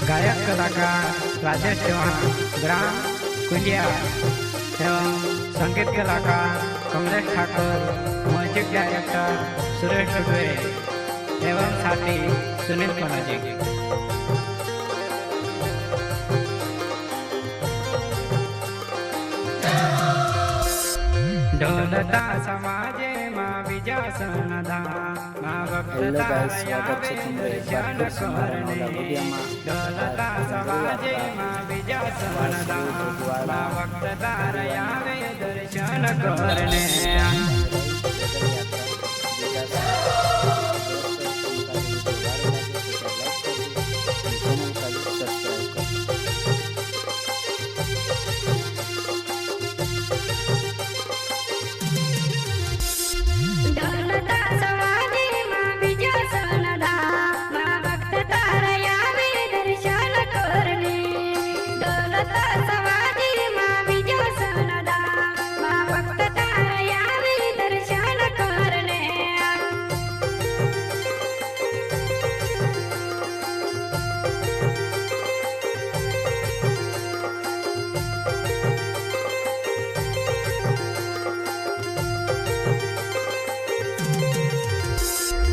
गायक कलाकार राजेश चौहान ग्राम कुंडिया एवं संगीत कलाकार कमलेश ठाकुर, म्यूजिक डायरेक्टर सुरेश टुडवे एवं साथी सुनील पनाजी। ढोलता समाजे मां बीजा सनदा मां भक्तता आवे दर्शन करने। ढोलता समाजे मां बीजा सनदा मां भक्तता आवे दर्शन करने।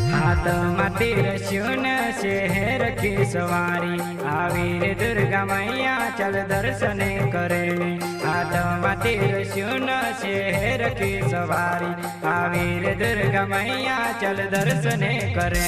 हाथ माती रस्यून शहर की सवारी आवीर दुर्गा मैया चल दर्शन करे। हाथ माती रस्यून शहर की सवारी आवीर दुर्गा मैया चल दर्शन करे।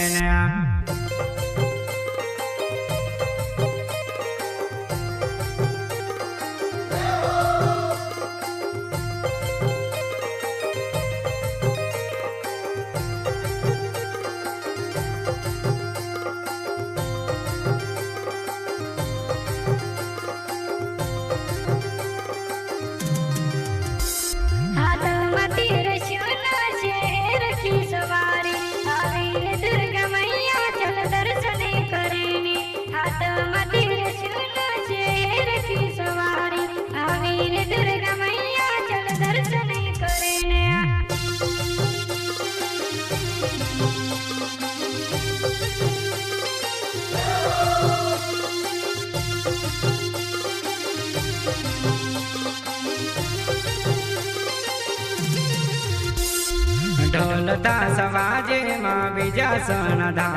ढोलता समाजे मां बीजा सनदा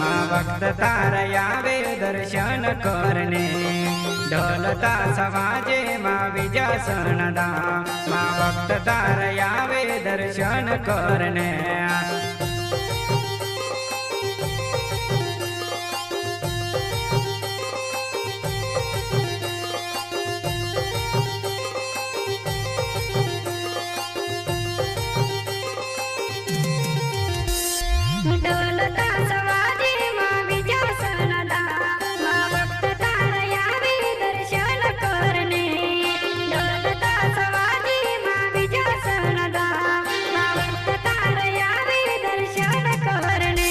मां भक्त तारयावे दर्शन करने। ढोलता समाजे मां बीजा सनदा मां भक्त तारयावे दर्शन करने। ढोलता समाजे मां बीजा सनदा मां भक्त तारयावे दर्शन करने। ढोलता समाजे मां बीजा सनदा मां भक्त तारयावे दर्शन करने।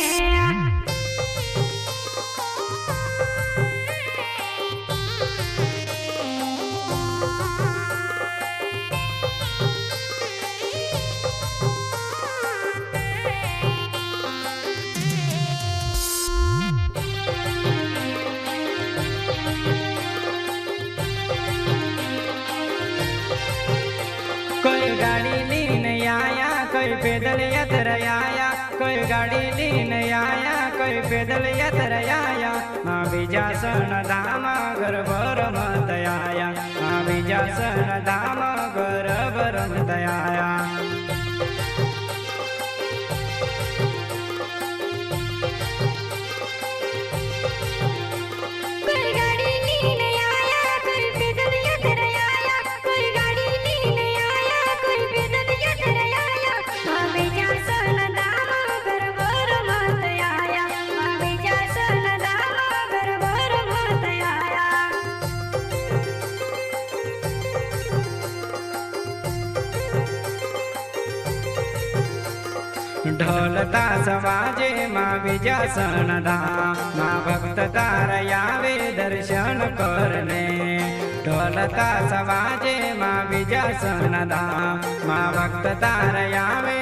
कोई गाड़ी लीन आया कोई पैदल यात्रा आया, कोई गाड़ी लीन आया कोई पैदल यात्रा आया। मां बीजा सनदा मां गर्भ मत आया, मां बीजा सनदा मां गर्भ मत आया। ढोलता समाजे मां बीजा सनदा मां भक्त तारयावे दर्शन करने। ढोलता समाजे मां बीजा सनदा मां भक्त तारयावे